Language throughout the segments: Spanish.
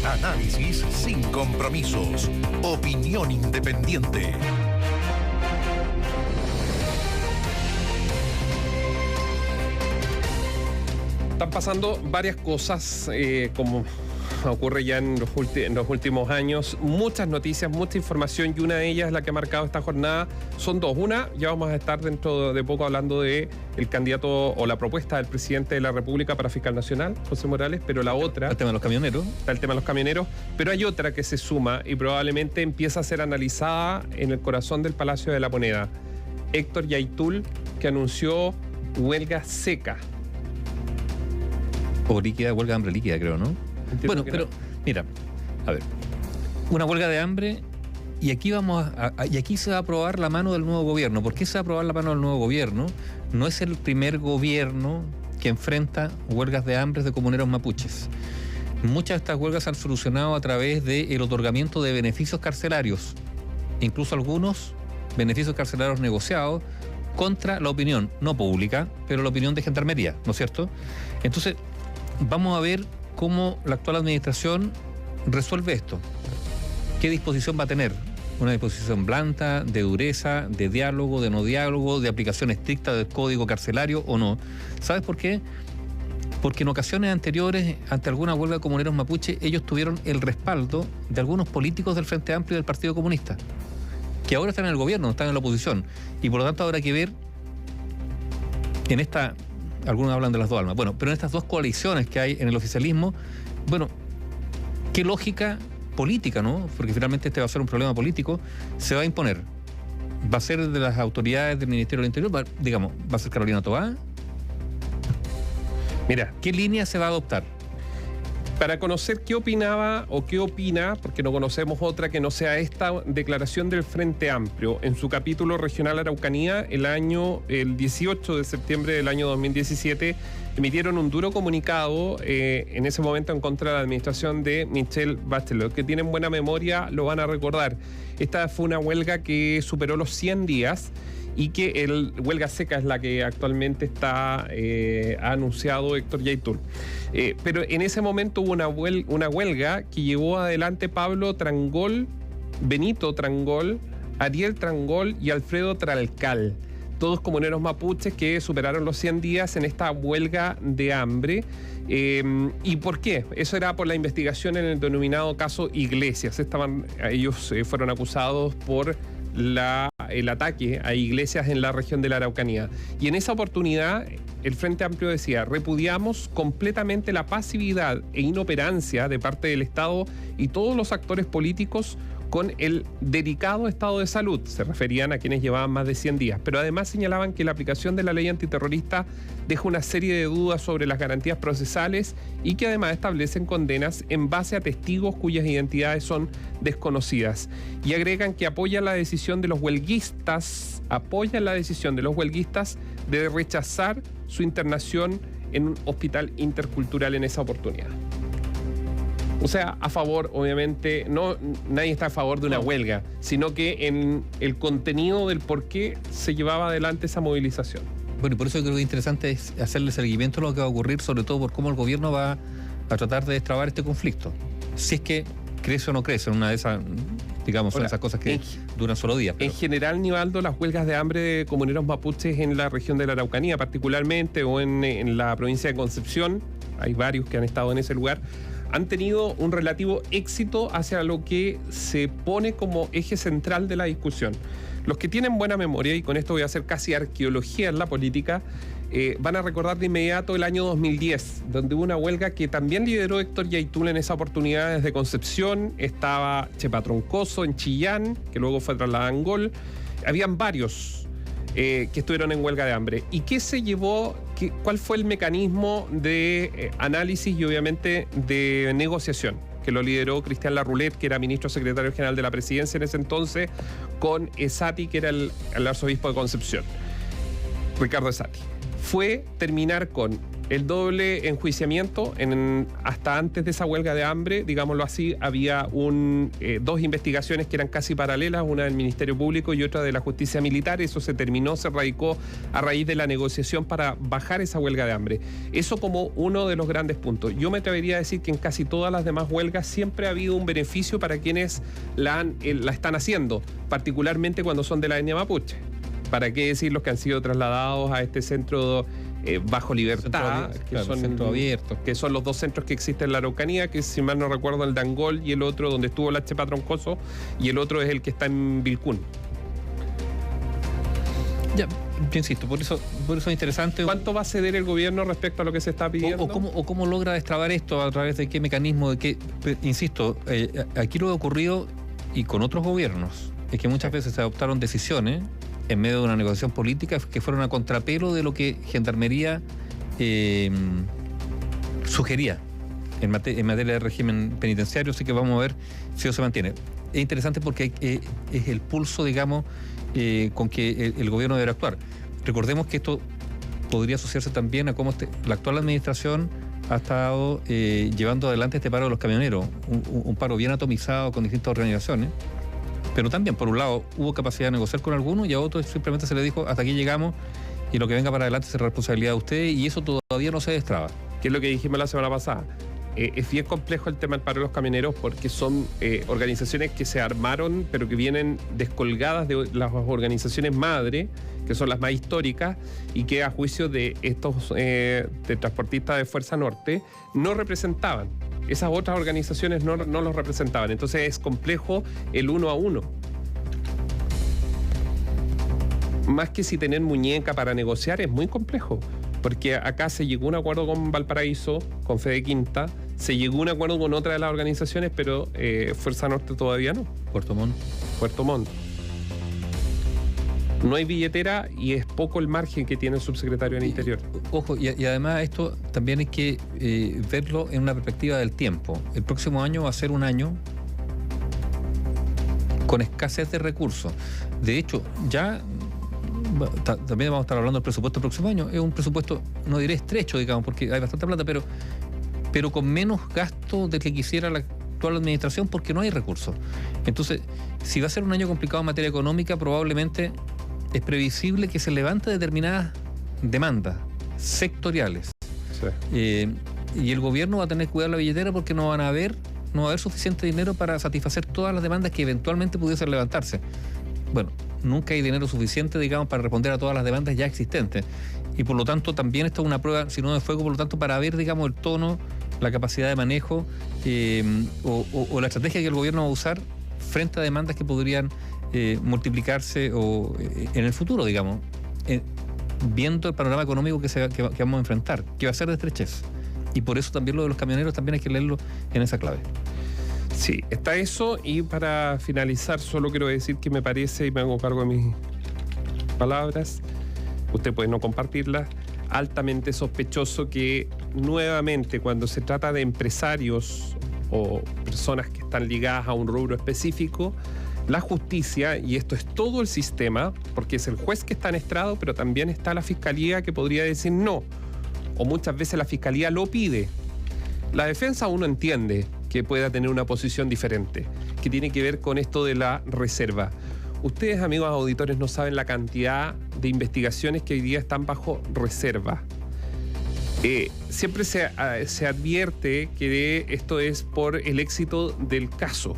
Análisis sin compromisos. Opinión independiente. Están pasando varias cosas, como ocurre ya en los últimos años. Muchas noticias, mucha información, y una de ellas, la que ha marcado esta jornada, son dos. Una, ya vamos a estar dentro de poco hablando de el candidato o la propuesta del presidente de la República para fiscal nacional, José Morales, pero la otra... El tema de los camioneros. Está el tema de los camioneros, pero hay otra que se suma y probablemente empieza a ser analizada en el corazón del Palacio de la Moneda. Héctor Yaitul, que anunció huelga seca. O líquida, huelga de hambre líquida, creo, ¿no? Entiendo bueno, que pero, no. mira, a ver, una huelga de hambre, y aquí y aquí se va a aprobar la mano del nuevo gobierno. ¿Por qué se va a aprobar la mano del nuevo gobierno? No es el primer gobierno que enfrenta huelgas de hambre de comuneros mapuches. Muchas de estas huelgas se han solucionado a través del otorgamiento de beneficios carcelarios, incluso algunos beneficios carcelarios negociados contra la opinión, no pública, pero la opinión de gendarmería, ¿no es cierto? Entonces, vamos a ver cómo la actual administración resuelve esto. ¿Qué disposición va a tener? Una disposición blanda, de dureza, de diálogo, de no diálogo, de aplicación estricta del código carcelario o no. ¿Sabes por qué? Porque en ocasiones anteriores, ante alguna huelga de comuneros mapuche, ellos tuvieron el respaldo de algunos políticos del Frente Amplio y del Partido Comunista, que ahora están en el gobierno, no están en la oposición. Y por lo tanto habrá que ver en esta... Algunos hablan de las dos almas. Bueno, pero en estas dos coaliciones que hay en el oficialismo, bueno, ¿qué lógica política, no? Porque finalmente este va a ser un problema político, se va a imponer. ¿Va a ser de las autoridades del Ministerio del Interior? ¿Va a ser Carolina Toá? Mira, ¿Qué línea se va a adoptar? para conocer qué opinaba o qué opina, porque no conocemos otra que no sea esta declaración del Frente Amplio en su capítulo regional Araucanía, el 18 de septiembre del año 2017, emitieron un duro comunicado en ese momento en contra de la administración de Michelle Bachelet. Que tienen buena memoria lo van a recordar. Esta fue una huelga que superó los 100 días y que huelga seca es la que actualmente ha anunciado Héctor Yaitul. Pero en ese momento hubo una huelga que llevó adelante Pablo Trangol, Benito Trangol, Ariel Trangol y Alfredo Tralcal, todos comuneros mapuches que superaron los 100 días en esta huelga de hambre. ¿Y por qué? Eso era por la investigación en el denominado caso Iglesias. Ellos fueron acusados por el ataque a iglesias en la región de la Araucanía. Y en esa oportunidad, el Frente Amplio decía: repudiamos completamente la pasividad e inoperancia de parte del Estado y todos los actores políticos con el delicado estado de salud. Se referían a quienes llevaban más de 100 días. Pero además señalaban que la aplicación de la ley antiterrorista deja una serie de dudas sobre las garantías procesales y que además establecen condenas en base a testigos cuyas identidades son desconocidas. Y agregan que apoyan la decisión de los huelguistas de rechazar su internación en un hospital intercultural en esa oportunidad. O sea, a favor, obviamente, nadie está a favor de una huelga, sino que en el contenido del por qué se llevaba adelante esa movilización. Bueno, y por eso yo creo que es interesante es hacerle seguimiento a lo que va a ocurrir, sobre todo por cómo el gobierno va a tratar de destrabar este conflicto. Si es que crece o no crece, en una de esas, digamos, son esas cosas que duran solo días. Pero... En general, Nivaldo, las huelgas de hambre de comuneros mapuches en la región de la Araucanía, particularmente, o en la provincia de Concepción, hay varios que han estado en ese lugar, han tenido un relativo éxito hacia lo que se pone como eje central de la discusión. Los que tienen buena memoria, y con esto voy a hacer casi arqueología en la política, van a recordar de inmediato el año 2010, donde hubo una huelga que también lideró Héctor Yaitul en esa oportunidad desde Concepción. Estaba Chepa Troncoso en Chillán, que luego fue trasladado a Angol. Habían varios que estuvieron en huelga de hambre. ¿Y qué se llevó? ¿Cuál fue el mecanismo de análisis y obviamente de negociación? Que lo lideró Cristian Larroulet, que era ministro secretario general de la presidencia en ese entonces, con Esati, que era el arzobispo de Concepción, Ricardo Esati. Fue terminar con El doble enjuiciamiento, hasta antes de esa huelga de hambre, digámoslo así, había dos investigaciones que eran casi paralelas, una del Ministerio Público y otra de la Justicia Militar. Eso se terminó, se radicó a raíz de la negociación para bajar esa huelga de hambre. Eso como uno de los grandes puntos. Yo me atrevería a decir que en casi todas las demás huelgas siempre ha habido un beneficio para quienes la están haciendo, particularmente cuando son de la etnia mapuche. ¿Para qué decir los que han sido trasladados a este centro bajo libertad, centro abierto, que son los dos centros que existen en la Araucanía, que si mal no recuerdo el de Angol y el otro donde estuvo la Chepa Troncoso, y el otro es el que está en Vilcún. Ya, yo insisto, por eso es interesante. ¿Cuánto va a ceder el gobierno respecto a lo que se está pidiendo? O cómo logra destrabar esto, a través de qué mecanismo, insisto, aquí lo que ha ocurrido y con otros gobiernos es que muchas veces se adoptaron decisiones en medio de una negociación política que fueron a contrapelo de lo que Gendarmería sugería en materia de régimen penitenciario, así que vamos a ver si eso se mantiene. Es interesante porque es el pulso, digamos, con que el gobierno debe actuar. Recordemos que esto podría asociarse también a cómo la actual administración ha estado llevando adelante este paro de los camioneros, un paro bien atomizado con distintas organizaciones. Pero también, por un lado, hubo capacidad de negociar con algunos y a otros simplemente se les dijo, hasta aquí llegamos y lo que venga para adelante es responsabilidad de ustedes, y eso todavía no se destraba. Que es lo que dijimos la semana pasada. Es bien complejo el tema del paro de los camioneros porque son organizaciones que se armaron pero que vienen descolgadas de las organizaciones madre, que son las más históricas, y que a juicio de estos de transportistas de Fuerza Norte no representaban. Esas otras organizaciones no los representaban. Entonces es complejo el uno a uno. Más que si tener muñeca para negociar, es muy complejo. Porque acá se llegó a un acuerdo con Valparaíso, con Fede Quinta, se llegó a un acuerdo con otra de las organizaciones, pero Fuerza Norte todavía no. Puerto Montt. No hay billetera y es poco el margen que tiene el subsecretario del Interior. Ojo, y además esto también hay que verlo en una perspectiva del tiempo. El próximo año va a ser un año con escasez de recursos. De hecho, ya también vamos a estar hablando del presupuesto del próximo año. Es un presupuesto, no diré estrecho, digamos, porque hay bastante plata, pero con menos gasto del que quisiera la actual administración porque no hay recursos. Entonces, si va a ser un año complicado en materia económica, probablemente es previsible que se levante determinadas demandas sectoriales. Sí. Y el gobierno va a tener que cuidar la billetera porque no va a haber suficiente dinero para satisfacer todas las demandas que eventualmente pudiesen levantarse. Bueno, nunca hay dinero suficiente, digamos, para responder a todas las demandas ya existentes. Y por lo tanto, también esto es una prueba, si no de fuego, por lo tanto, para ver, digamos, el tono, la capacidad de manejo o la estrategia que el gobierno va a usar frente a demandas que podrían multiplicarse en el futuro, digamos, viendo el panorama económico que vamos a enfrentar, que va a ser de estrechez. Y por eso también lo de los camioneros también hay que leerlo en esa clave. Sí, está eso, y para finalizar solo quiero decir que me parece, y me hago cargo de mis palabras, usted puede no compartirlas, altamente sospechoso que nuevamente cuando se trata de empresarios o personas que están ligadas a un rubro específico, la justicia, y esto es todo el sistema, porque es el juez que está en estrado, pero también está la fiscalía que podría decir no, o muchas veces la fiscalía lo pide. La defensa uno entiende que pueda tener una posición diferente, que tiene que ver con esto de la reserva. Ustedes, amigos auditores, no saben la cantidad de investigaciones que hoy día están bajo reserva. Siempre se advierte que esto es por el éxito del caso.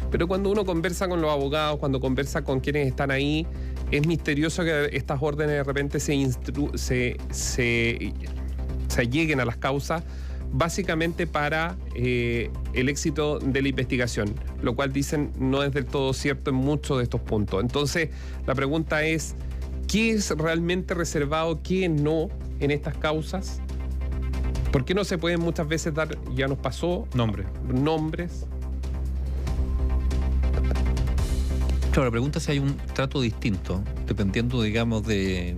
Pero cuando uno conversa con los abogados, cuando conversa con quienes están ahí, es misterioso que estas órdenes de repente se lleguen a las causas básicamente para el éxito de la investigación, lo cual dicen no es del todo cierto en muchos de estos puntos. Entonces, la pregunta es, ¿qué es realmente reservado, qué no en estas causas? ¿Por qué no se pueden muchas veces dar, ya nos pasó, nombres? Claro, la pregunta es si hay un trato distinto, dependiendo, digamos, de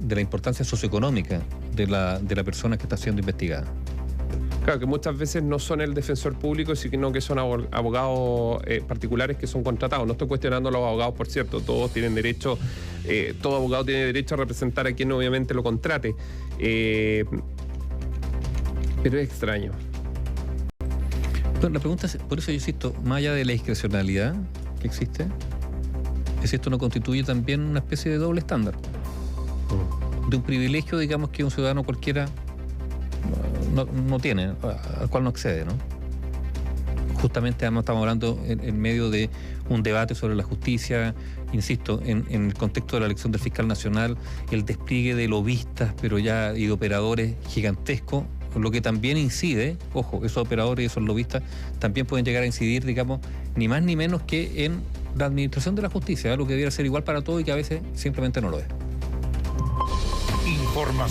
la importancia socioeconómica de la persona que está siendo investigada. Claro, que muchas veces no son el defensor público, sino que son abogados particulares que son contratados. No estoy cuestionando a los abogados, por cierto, todos tienen derecho, todo abogado tiene derecho a representar a quien obviamente lo contrate. Pero es extraño. Bueno, la pregunta es, por eso yo insisto, más allá de la discrecionalidad que existe, es si esto no constituye también una especie de doble estándar. De un privilegio, digamos, que un ciudadano cualquiera no tiene, al cual no accede, ¿no? Justamente además estamos hablando en medio de un debate sobre la justicia, insisto, en el contexto de la elección del fiscal nacional, el despliegue de lobistas, pero ya y de operadores gigantescos, lo que también incide, ojo, esos operadores y esos lobistas también pueden llegar a incidir, digamos, ni más ni menos que en la administración de la justicia, algo que debiera ser igual para todos y que a veces simplemente no lo es. Información.